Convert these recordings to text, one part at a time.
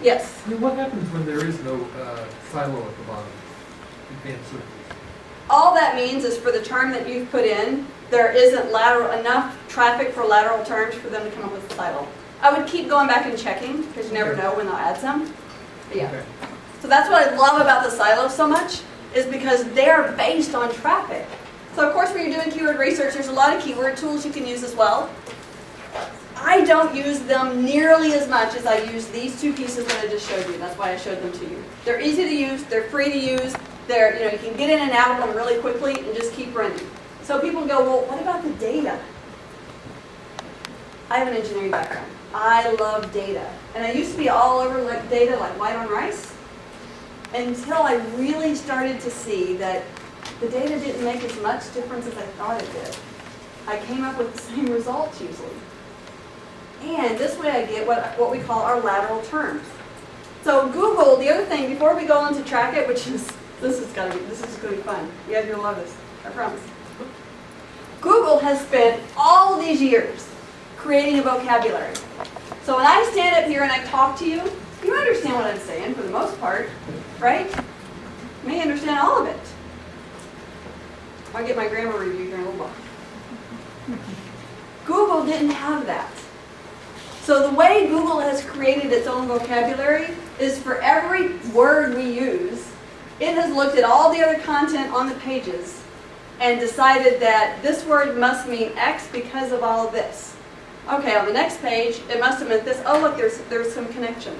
Yes. I mean, what happens when there is no silo at the bottom? Advanced searches. All that means is for the term that you've put in, there isn't enough traffic for lateral terms for them to come up with a silo. I would keep going back and checking, because you never know when they'll add some. But yeah. Okay. So that's what I love about the silos so much, is because they're based on traffic. So of course when you're doing keyword research, there's a lot of keyword tools you can use as well. I don't use them nearly as much as I use these two pieces that I just showed you. That's why I showed them to you. They're easy to use, they're free to use, you can get in and out of them really quickly and just keep running. So people go, well, what about the data? I have an engineering background. I love data. And I used to be all over like data like white on rice until I really started to see that the data didn't make as much difference as I thought it did. I came up with the same results usually. And this way I get what we call our lateral terms. So Google, the other thing, before we go on to track it, which is, this is going to be fun. You guys are going to love this, I promise. Google has spent all these years creating a vocabulary. So when I stand up here and I talk to you, you understand what I'm saying for the most part, right? You may understand all of it. I'll get my grammar review here in a little while. Google didn't have that. So the way Google has created its own vocabulary is for every word we use, it has looked at all the other content on the pages and decided that this word must mean X because of all of this. Okay, on the next page, it must have meant this. Oh, look, there's some connection.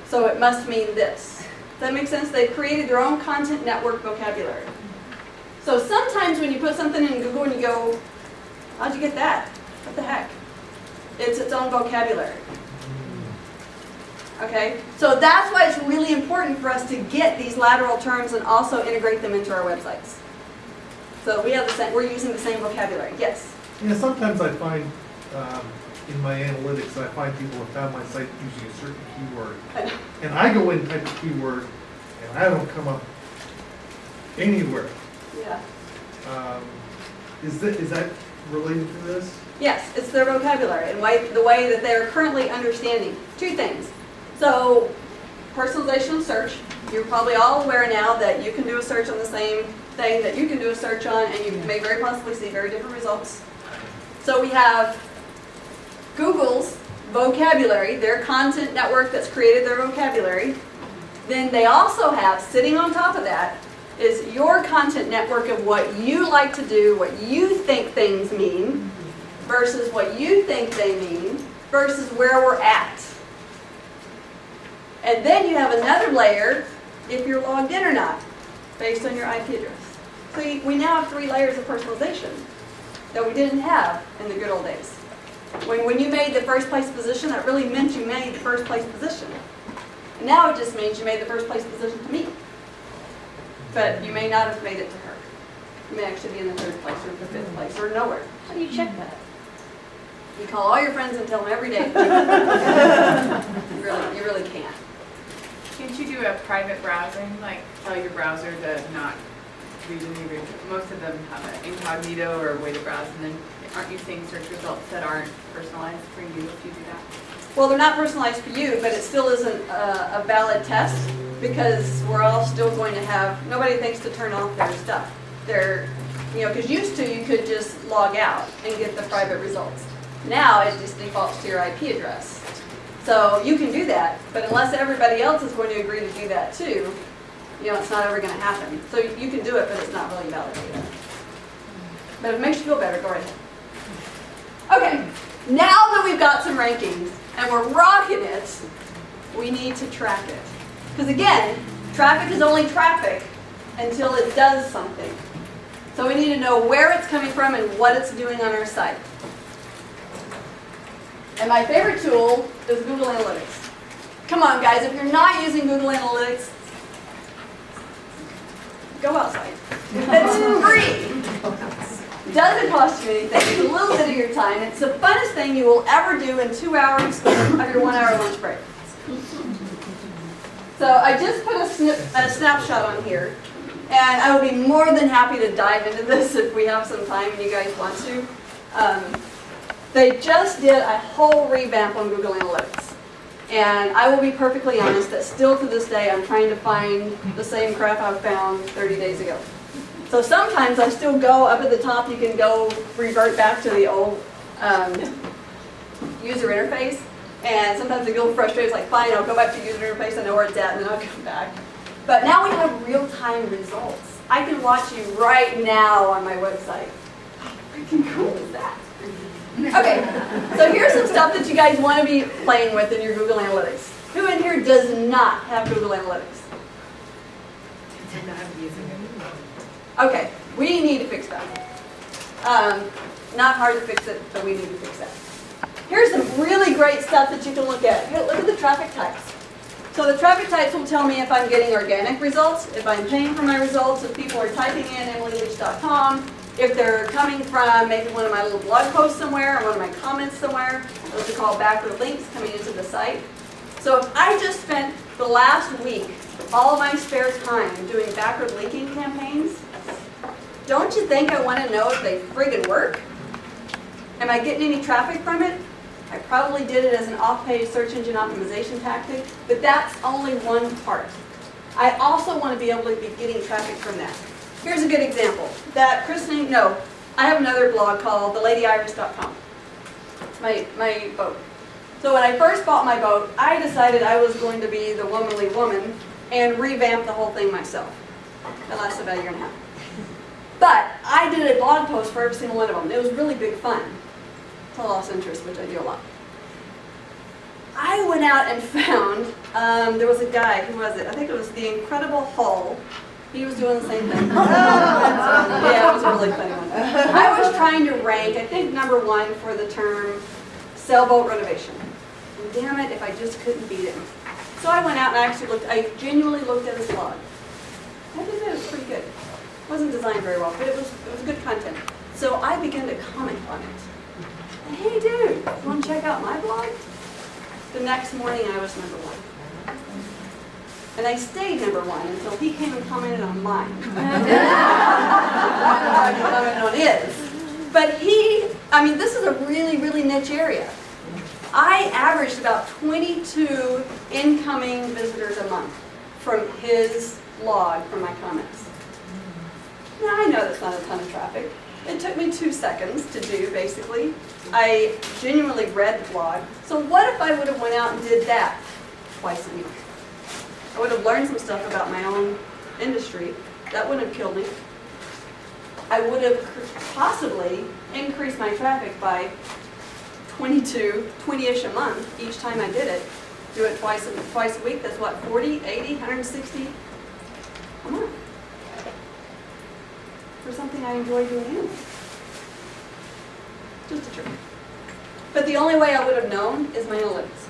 So it must mean this. Does that make sense? They've created their own content network vocabulary. So sometimes when you put something in Google and you go, how'd you get that? What the heck? It's its own vocabulary. Okay? So that's why it's really important for us to get these lateral terms and also integrate them into our websites. So we have we're using the same vocabulary. Yes? Yeah, sometimes I find in my analytics, I find people have found my site using a certain keyword. And I go in and type a keyword, and I don't come up anywhere. Yeah. Is that related to this? Yes, it's their vocabulary and the way that they're currently understanding. Two things. So, personalization search. You're probably all aware now that you can do a search on the same thing that you can do a search on, and you may very possibly see very different results. So we have Google's vocabulary, their content network that's created their vocabulary. Then they also have, sitting on top of that, is your content network of what you like to do, what you think things mean, versus what you think they mean, versus where we're at. And then you have another layer, if you're logged in or not, based on your IP address. So we now have 3 layers of personalization that we didn't have in the good old days. When you made the first place position, that really meant you made the first place position. And now it just means you made the first place position to me. But you may not have made it to her. You may actually be in the 3rd place or the 5th place or nowhere. How do you check that? You call all your friends and tell them every day. You really can't. Can't you do a private browsing, like tell your browser to not read any? Most of them have an incognito or a way to browse, and then aren't you seeing search results that aren't personalized for you if you do that? Well, they're not personalized for you, but it still isn't a valid test because we're all still going to have, nobody thinks to turn off their stuff. Because used to you could just log out and get the private results. Now it just defaults to your IP address. So you can do that, but unless everybody else is going to agree to do that too, it's not ever going to happen. So you can do it, but it's not really valid data. But if it makes you feel better, go right ahead. Okay, now that we've got some rankings and we're rocking it, we need to track it. Because again, traffic is only traffic until it does something. So we need to know where it's coming from and what it's doing on our site. And my favorite tool is Google Analytics. Come on guys, if you're not using Google Analytics, go outside. It's free. It doesn't cost you anything. It's a little bit of your time. It's the funnest thing you will ever do in 2 hours of your 1 hour lunch break. So I just put a snapshot on here. And I would be more than happy to dive into this if we have some time and you guys want to. They just did a whole revamp on Google Analytics. And I will be perfectly honest that still to this day, I'm trying to find the same crap I found 30 days ago. So sometimes I still go up at the top, you can go revert back to the old user interface. And sometimes I get a little frustrated, it's like, fine, I'll go back to user interface, I know where it's at, and then I'll come back. But now we have real-time results. I can watch you right now on my website. How freaking cool is that? Okay, so here's some stuff that you guys want to be playing with in your Google Analytics. Who in here does not have Google Analytics? Okay, we need to fix that. Not hard to fix it, but we need to fix that. Here's some really great stuff that you can look at. Here, look at the traffic types. So the traffic types will tell me if I'm getting organic results, if I'm paying for my results, if people are typing in emilyleach.com, if they're coming from maybe one of my little blog posts somewhere or one of my comments somewhere. Those are called backward links coming into the site. So if I just spent the last week all of my spare time doing backward linking campaigns, don't you think I want to know if they friggin' work? Am I getting any traffic from it? I probably did it as an off-page search engine optimization tactic, but that's only one part. I also want to be able to be getting traffic from that. Here's a good example. That christening, no, I have another blog called theladyiris.com. My boat. So when I first bought my boat, I decided I was going to be the womanly woman and revamp the whole thing myself. That lasted about a year and a half. But I did a blog post for every single one of them. It was really big fun. Until I lost interest, which I do a lot. I went out and found, there was a guy, who was it? I think it was The Incredible Hull. He was doing the same thing. Yeah, it was a really funny one. I was trying to rank, I think, #1 for the term sailboat renovation. And damn it, if I just couldn't beat him. So I went out and I actually looked, I genuinely looked at his blog. I think it was pretty good. It wasn't designed very well, but it was good content. So I began to comment on it. Hey dude, you want to check out my blog? The next morning I was #1. And I stayed #1 until he came and commented on mine. I commented on his. But this is a really, really niche area. I averaged about 22 incoming visitors a month from his blog, from my comments. Now I know that's not a ton of traffic. It took me 2 seconds to do, basically. I genuinely read the blog. So what if I would have went out and did that twice a week? I would have learned some stuff about my own industry. That wouldn't have killed me. I would have possibly increased my traffic by 20-ish a month each time I did it. Do it twice a week. That's what, 40, 80, 160 a month. For something I enjoy doing anyway. Just a trick. But the only way I would have known is my analytics.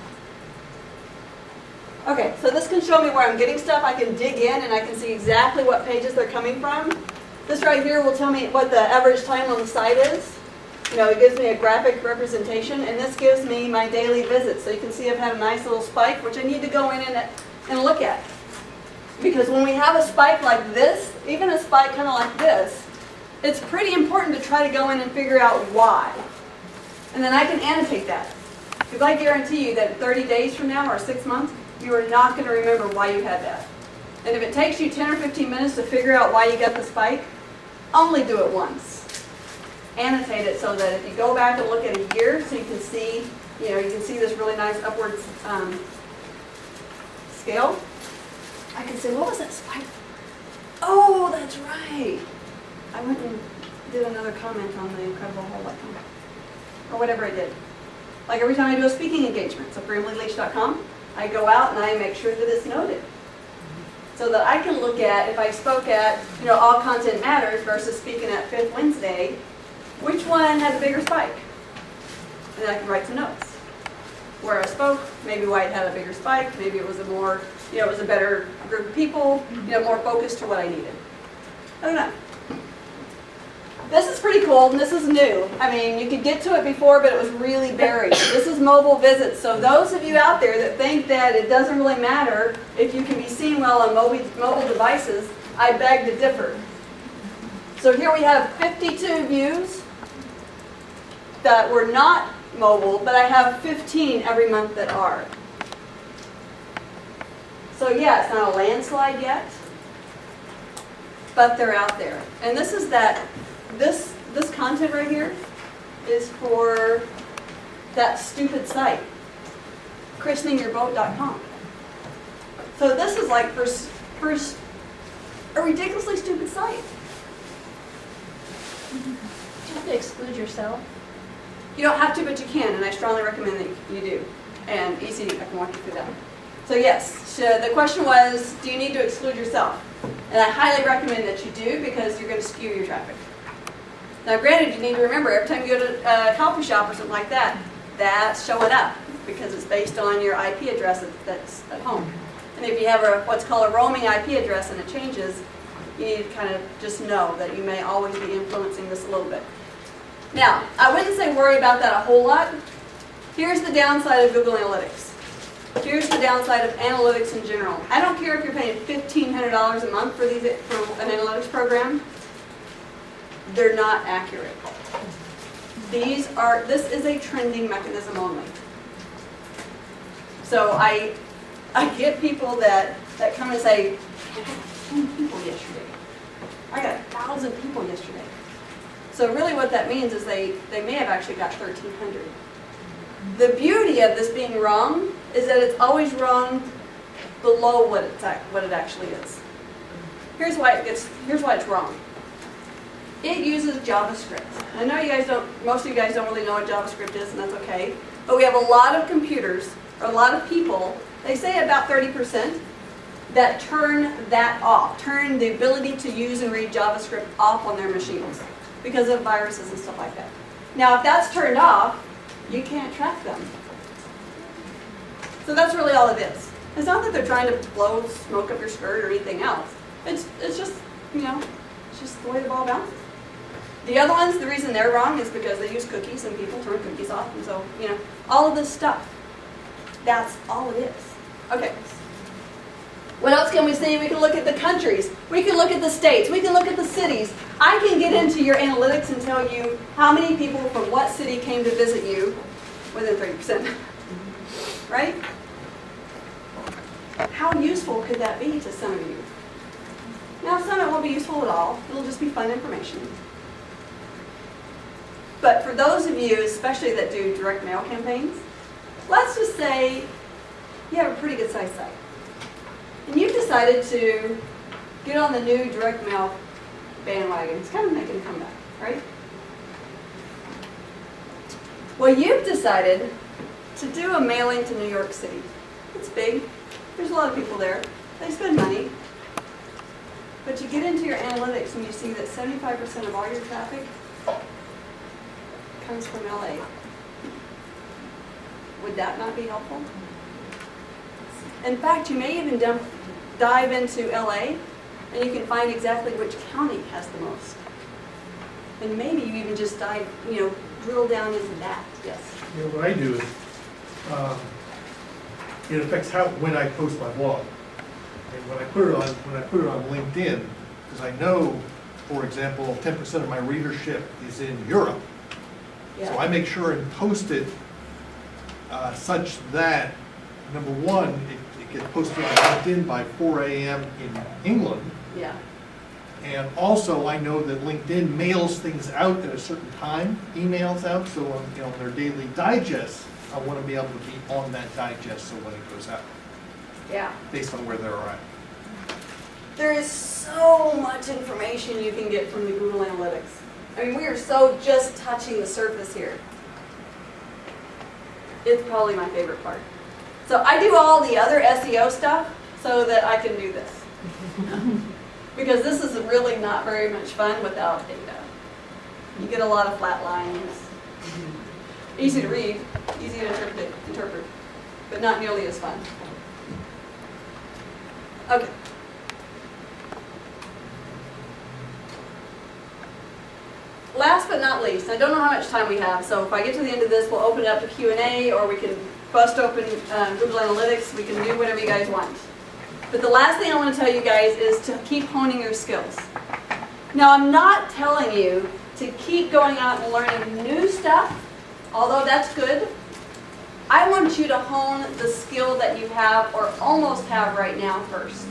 Okay, so this can show me where I'm getting stuff. I can dig in and I can see exactly what pages they're coming from. This right here will tell me what the average time on the site is. It gives me a graphic representation, and this gives me my daily visits. So you can see I've had a nice little spike, which I need to go in and look at. Because when we have a spike like this, even a spike kind of like this, it's pretty important to try to go in and figure out why. And then I can annotate that. Because I guarantee you that 30 days from now or 6 months, you are not going to remember why you had that. And if it takes you 10 or 15 minutes to figure out why you got the spike, only do it once. Annotate it so that if you go back and look at a year, so you can see, you can see this really nice upward scale. I can say, what was that spike? Oh, that's right. I went and did another comment on the incrediblehull.com. Or whatever I did. Like every time I do a speaking engagement, so for emilyleach.com, I go out and I make sure that it's noted. So that I can look at, if I spoke at, All Content Matters versus speaking at Fifth Wednesday, which one had a bigger spike? And then I can write some notes. Where I spoke, maybe why it had a bigger spike, maybe it was a more, it was a better group of people, more focused to what I needed. I don't know. This is pretty cool, and this is new. You could get to it before, but it was really buried. This is mobile visits. So those of you out there that think that it doesn't really matter if you can be seen well on mobile devices, I beg to differ. So here we have 52 views that were not mobile, but I have 15 every month that are. So yeah, it's not a landslide yet, but they're out there. And this is this content right here is for that stupid site, christeningyourboat.com. So this is like for a ridiculously stupid site. Do you have to exclude yourself? You don't have to, but you can, and I strongly recommend that you do. And easy, I can walk you through that. So yes, so the question was, do you need to exclude yourself? And I highly recommend that you do, because you're going to skew your traffic. Now granted, you need to remember, every time you go to a coffee shop or something like that, that's showing up, because it's based on your IP address that's at home. And if you have what's called a roaming IP address and it changes, you need to kind of just know that you may always be influencing this a little bit. Now, I wouldn't say worry about that a whole lot. Here's the downside of Google Analytics. Here's the downside of analytics in general. I don't care if you're paying $1,500 a month for an analytics program. They're not accurate. This is a trending mechanism only. So I get people that come and say, I got 10 people yesterday. I got 1,000 people yesterday. So really what that means is they may have actually got 1,300. The beauty of this being wrong is that it's always wrong below what it actually is. Here's why it's wrong. It uses JavaScript. I know most of you guys don't really know what JavaScript is, and that's okay. But we have a lot of computers, or a lot of people, they say about 30%, that turn that off, turn the ability to use and read JavaScript off on their machines because of viruses and stuff like that. Now, if that's turned off, you can't track them. So that's really all it is. It's not that they're trying to blow smoke up your skirt or anything else. It's just, it's just the way the ball bounces. The other ones, the reason they're wrong is because they use cookies and people turn cookies off, and so, all of this stuff. That's all it is. Okay. What else can we see? We can look at the countries. We can look at the states. We can look at the cities. I can get into your analytics and tell you how many people from what city came to visit you within 30%. Right? How useful could that be to some of you? Now, some of it won't be useful at all. It'll just be fun information. But for those of you, especially that do direct mail campaigns, let's just say you have a pretty good sized site. And you've decided to get on the new direct mail bandwagon. It's kind of making a comeback, right? Well, you've decided to do a mailing to New York City. It's big. There's a lot of people there. They spend money. But you get into your analytics and you see that 75% of all your traffic comes from LA. Would that not be helpful? In fact, you may even dive into LA and you can find exactly which county has the most. And maybe you even just drill down into that. Yes. What I do is, it affects when I post my blog. And when I put it on LinkedIn, because I know, for example, 10% of my readership is in Europe. Yeah. So I make sure and post it such that, number one, it gets posted on LinkedIn by 4 a.m. in England. Yeah. And also, I know that LinkedIn mails things out at a certain time, emails out, so on their daily digest, I want to be able to be on that digest so when it goes out, Yeah. based on where they're at. There is so much information you can get from the Google Analytics. I mean, we are so just touching the surface here. It's probably my favorite part. So I do all the other SEO stuff so that I can do this. Because this is really not very much fun without data. You get a lot of flat lines. Easy to read, easy to interpret, but not nearly as fun. Okay. Last but not least, I don't know how much time we have, so if I get to the end of this, we'll open it up to Q&A, or we can bust open Google Analytics. We can do whatever you guys want. But the last thing I want to tell you guys is to keep honing your skills. Now, I'm not telling you to keep going out and learning new stuff, although that's good. I want you to hone the skill that you have or almost have right now first.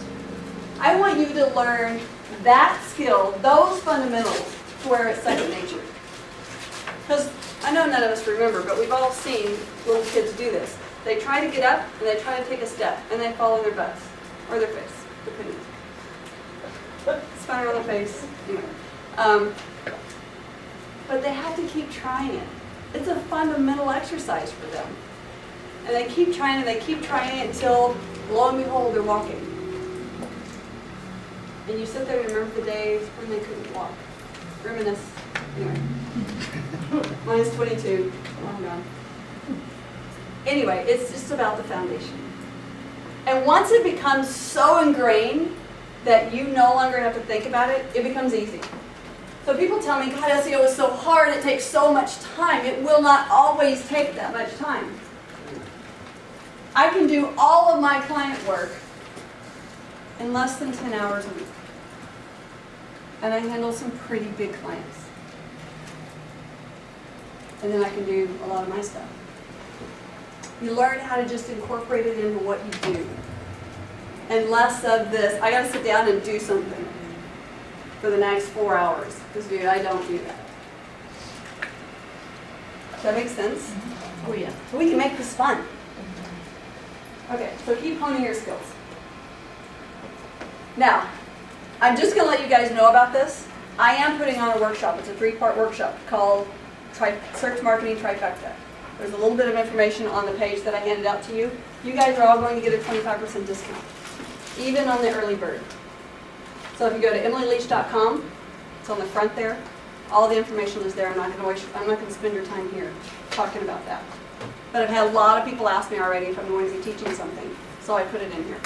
I want you to learn that skill, those fundamentals, to where it's second nature. Because I know none of us remember, but we've all seen little kids do this. They try to get up and they try to take a step and they fall on their butts or their face, depending. Spinner on the face. Anyway. But they have to keep trying it. It's a fundamental exercise for them. And they keep trying and they keep trying it until, lo and behold, they're walking. And you sit there and remember the days when they couldn't walk. Reminisce. Anyway. Mine's 22. Oh, God. Anyway, it's just about the foundation. And once it becomes so ingrained that you no longer have to think about it, it becomes easy. So people tell me, God, SEO is so hard, it takes so much time. It will not always take that much time. I can do all of my client work in less than 10 hours a week. And I handle some pretty big clients. And then I can do a lot of my stuff. You learn how to just incorporate it into what you do. And less of this, I gotta sit down and do something for the next 4 hours. Because, dude, I don't do that. Does that make sense? Oh, yeah. So we can make this fun. Okay, so keep honing your skills. Now, I'm just going to let you guys know about this. I am putting on a workshop. It's a 3-part workshop called Search Marketing Trifecta. There's a little bit of information on the page that I handed out to you. You guys are all going to get a 25% discount, even on the early bird. So if you go to emilyleach.com, it's on the front there. All the information is there. I'm not going to spend your time here talking about that. But I've had a lot of people ask me already if I'm going to be teaching something, so I put it in here.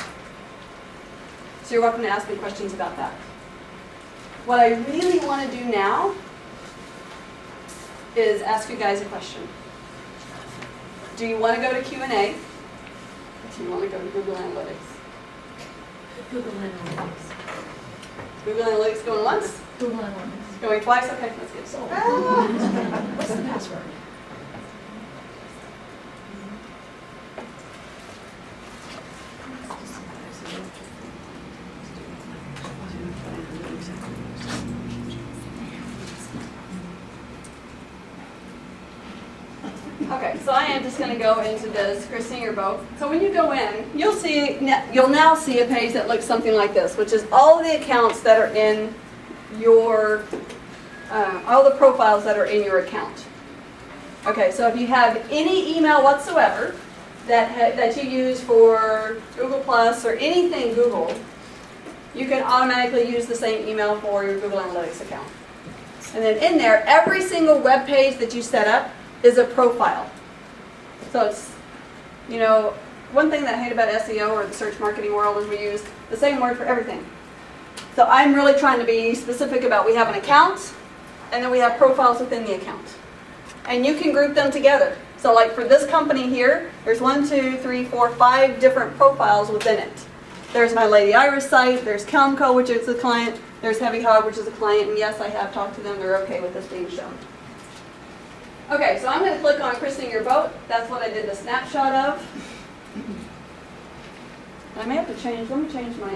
So you're welcome to ask me questions about that. What I really want to do now is ask you guys a question. Do you want to go to Q&A? Or do you want to go to Google Analytics? Google Analytics. Google Analytics going once? Google Analytics. Going twice? Okay, let's get So, started. what's the password? Okay, so I am just going to go into this, Christine or both. So when you go in, you'll now see a page that looks something like this, which is all the accounts that are in your, all the profiles that are in your account. Okay, so if you have any email whatsoever that you use for Google Plus or anything Google, you can automatically use the same email for your Google Analytics account. And then in there, every single web page that you set up is a profile. So it's, you know, one thing that I hate about SEO or the search marketing world is we use the same word for everything. So I'm really trying to be specific about we have an account and then we have profiles within the account. And you can group them together. So like for this company here, there's 1, 2, 3, 4, 5 different profiles within it. There's my Lady Iris site, there's Kelmco, which is a client, there's Heavy Hog, which is a client, and yes, I have talked to them, they're okay with this being shown. Okay, so I'm going to click on Christening Your Boat. That's what I did the snapshot of. I may have to change, let me change my,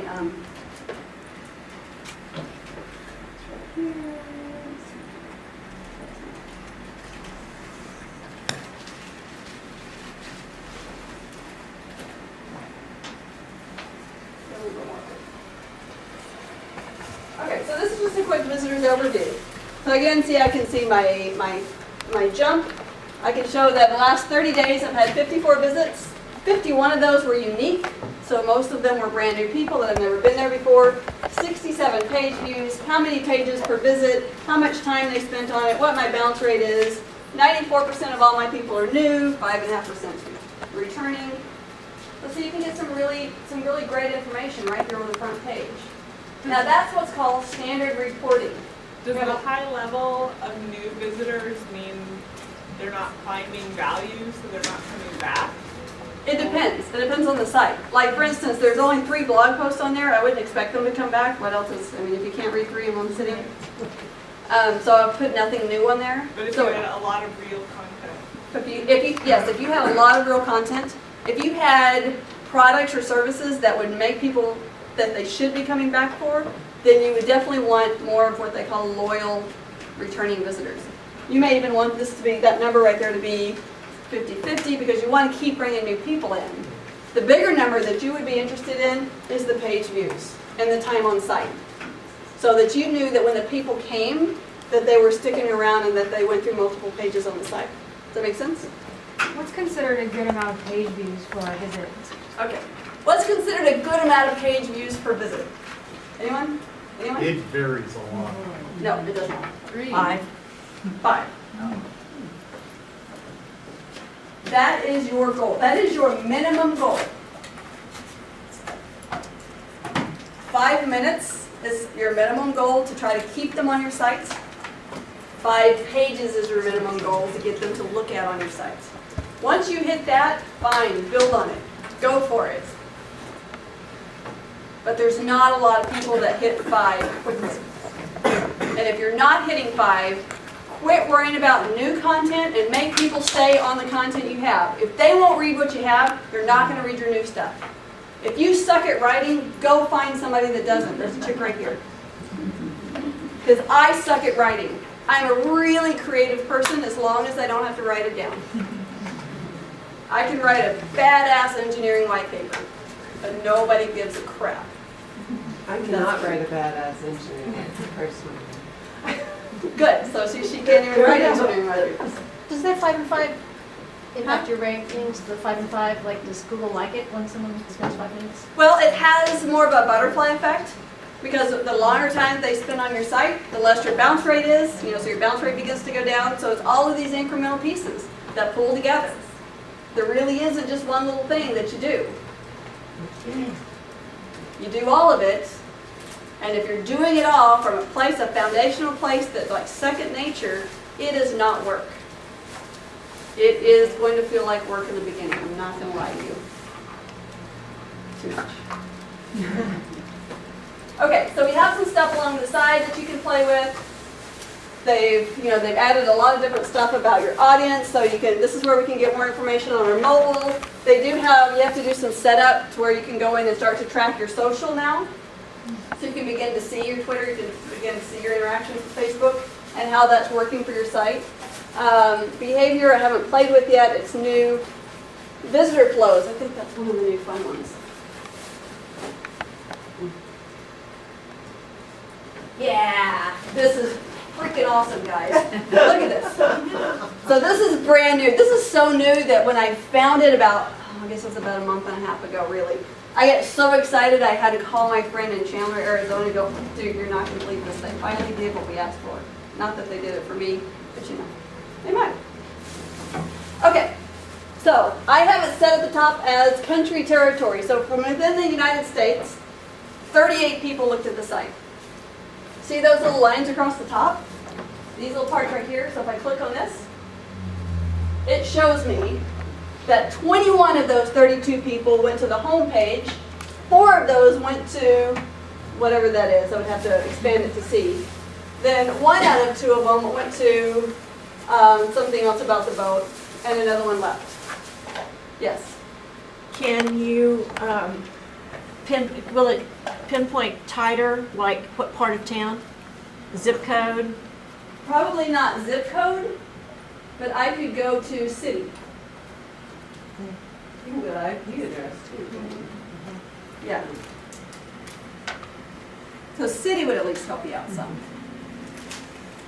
Okay, so this is just a quick visitor's overview. So again, see, I can see my jump. I can show that in the last 30 days I've had 54 visits. 51 of those were unique, so most of them were brand new people that have never been there before. 67 page views, how many pages per visit, how much time they spent on it, what my bounce rate is. 94% of all my people are new, 5.5% returning. So you can get some really great information right there on the front page. Now that's what's called standard reporting. Does the high level of new visitors mean they're not finding value, so they're not coming back? It depends. It depends on the site. Like, for instance, there's only 3 blog posts on there. I wouldn't expect them to come back. What else is, I mean, if you can't read 3 in one sitting. So I've put nothing new on there. But if so, you had a lot of real content. If you had a lot of real content, if you had products or services that would make people, that they should be coming back for, then you would definitely want more of what they call loyal returning visitors. You may even want this to be, that number right there to be 50-50 because you want to keep bringing new people in. The bigger number that you would be interested in is the page views and the time on site. So that you knew that when the people came, that they were sticking around and that they went through multiple pages on the site. Does that make sense? What's considered a good amount of page views for a visit? Okay. What's considered a good amount of page views per visit? Anyone? Anyone? It varies a lot. No, it does not. 5. 5. That is your goal. That is your minimum goal. 5 minutes is your minimum goal to try to keep them on your site. 5 pages is your minimum goal to get them to look at on your site. Once you hit that, fine, build on it. Go for it. But there's not a lot of people that hit 5 quickly. And if you're not hitting 5, quit worrying about new content and make people stay on the content you have. If they won't read what you have, they're not going to read your new stuff. If you suck at writing, go find somebody that doesn't. There's a chick right here. Because I suck at writing. I'm a really creative person as long as I don't have to write it down. I can write a badass engineering white paper, but nobody gives a crap. I cannot write a badass engineering personally. Good, so she can't even write engineering white papers. Does that 5 and 5 impact your rankings, the 5 and 5? Like, does Google like it when someone spends 5 minutes? Well, it has more of a butterfly effect because the longer time they spend on your site, the less your bounce rate is, so your bounce rate begins to go down. So it's all of these incremental pieces that pull together. There really isn't just one little thing that you do. You do all of it, and if you're doing it all from a place, a foundational place that's like second nature, it is not work. It is going to feel like work in the beginning. I'm not going to lie to you. Too much. Okay, so we have some stuff along the side that you can play with. They've added a lot of different stuff about your audience, so this is where we can get more information on our mobile. They do have, you have to do some setup to where you can go in and start to track your social now. So you can begin to see your Twitter, you can begin to see your interactions with Facebook and how that's working for your site. Behavior I haven't played with yet, it's new. Visitor flows, I think that's one of the new fun ones. Yeah, this is freaking awesome, guys. Look at this. So this is brand new. This is so new that when I found it I guess it was about a month and a half ago, really. I get so excited I had to call my friend in Chandler, Arizona and go, dude, you're not going to believe this. They finally did what we asked for. Not that they did it for me, but they might. Okay, so I have it set at the top as country territory. So from within the United States, 38 people looked at the site. See those little lines across the top? These little parts right here. So if I click on this, it shows me that 21 of those 32 people went to the home page. 4 of those went to whatever that is. I would have to expand it to see. Then 1 out of 2 of them went to something else about the boat, and another one left. Yes. Can you, will it pinpoint tighter, like what part of town? Zip code? Probably not zip code, but I could go to city. You can go to IP address too. Yeah. So city would at least help you out some.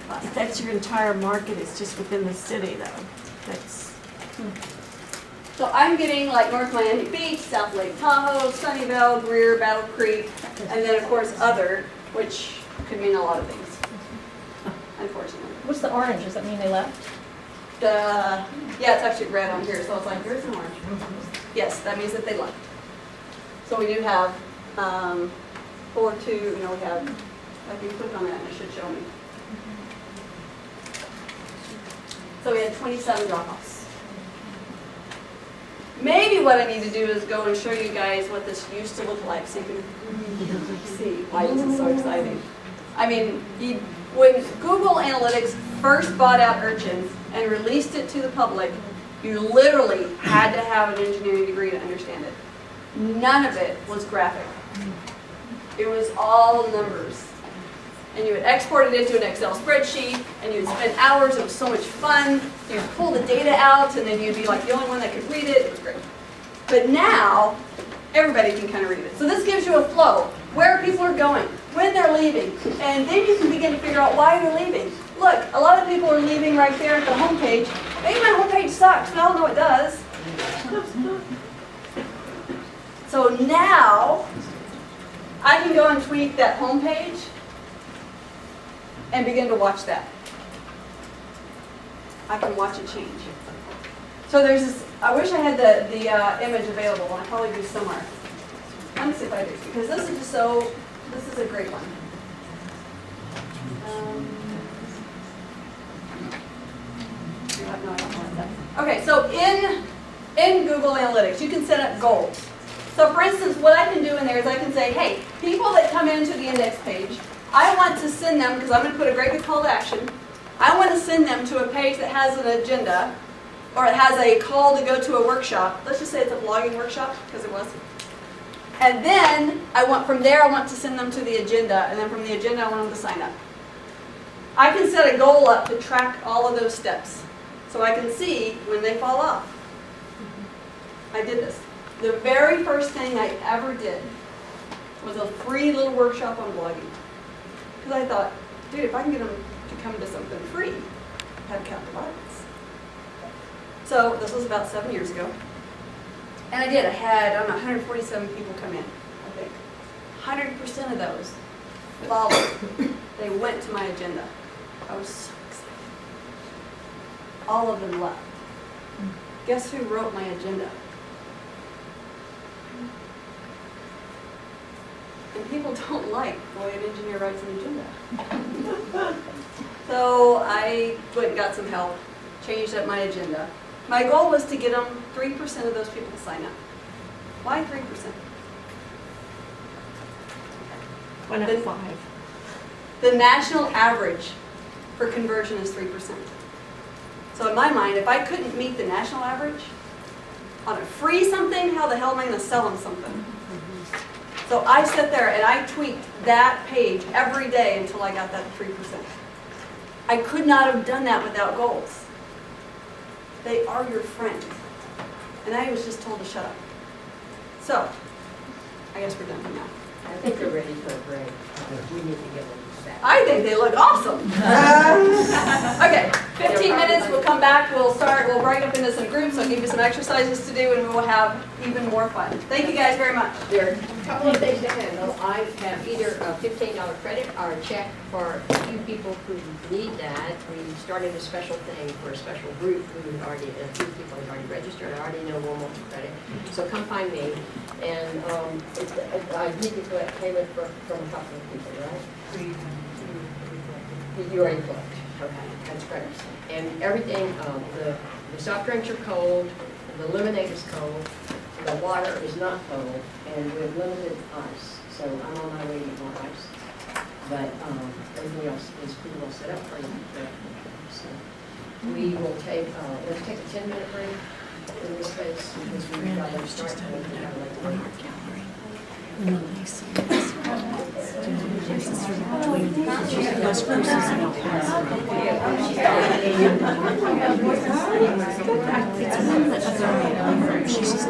If that's your entire market, it's just within the city though. That's. So I'm getting like North Miami Beach, South Lake Tahoe, Sunnyvale, Greer, Battle Creek, and then of course other, which could mean a lot of things, unfortunately. What's the orange? Does that mean they left? Yeah, it's actually red on here, so it's like, here's an orange. Yes, that means that they left. So we do have 4-2, we have, I can click on that and it should show me. So we had 27 drop-offs. Maybe what I need to do is go and show you guys what this used to look like so you can see why this is so exciting. I mean, when Google Analytics first bought out Urchin and released it to the public, You literally had to have an engineering degree to understand it. None of it was graphic. It was all numbers. And you would export it into an Excel spreadsheet, and you'd spend hours. It was so much fun. You'd pull the data out, and then you'd be like the only one that could read it. It was great. But now, everybody can kind of read it. So this gives you a flow, where people are going, when they're leaving, and then you can begin to figure out why they're leaving. Look, a lot of people are leaving right there at the homepage. Maybe my homepage sucks. We all know it does. So now, I can go and tweak that homepage and begin to watch that. I can watch it change. So there's this, I wish I had the image available, and I probably do somewhere. Let me see if I do, because this is just so, this is a great one. No, I don't want that. Okay, so in Google Analytics, you can set up goals. So for instance, what I can do in there is I can say, hey, people that come into the index page, I want to send them, because I'm going to put a great big call to action, I want to send them to a page that has an agenda, or it has a call to go to a workshop. Let's just say it's a blogging workshop, because it was. And then, from there I want to send them to the agenda, and then from the agenda I want them to sign up. I can set a goal up to track all of those steps, so I can see when they fall off. I did this. The very first thing I ever did was a free little workshop on blogging. Because I thought, dude, if I can get them to come to something free, I have to count the audience. So this was about 7 years ago. And I did. I had, 147 people come in, I think. 100% of those followed. They went to my agenda. I was so excited. All of them left. Guess who wrote my agenda? And people don't like the way an engineer writes an agenda. So I went and got some help, changed up my agenda. My goal was to get them 3% of those people to sign up. Why 3%? Why not 5? The national average for conversion is 3%. So in my mind, if I couldn't meet the national average on a free something, how the hell am I going to sell them something? So I sat there and I tweaked that page every day until I got that 3%. I could not have done that without goals. They are your friends. And I was just told to shut up. So, I guess we're done for now. I think they're ready for a break. We need to get them back. I think they look awesome. Okay, 15 minutes, we'll come back, we'll break up into some groups, I'll give you some exercises to do, and we will have even more fun. Thank you guys very much. There are a couple of things to handle. I have either a $15 credit or a check for a few people who need that. We started a special thing for a special group who had already, a few people had already registered. I already know one wants credit. So come find me. And I need to collect payment from a couple of people, right? You already collected. Okay, that's great. And everything, the soft drinks are cold, the lemonade is cold, the water is not cold, and we have limited ice. So I'm on my way to get more ice. But everything else is pretty well set up for you. So we will take, let's take a 10-minute break in this case because we've got to start with She's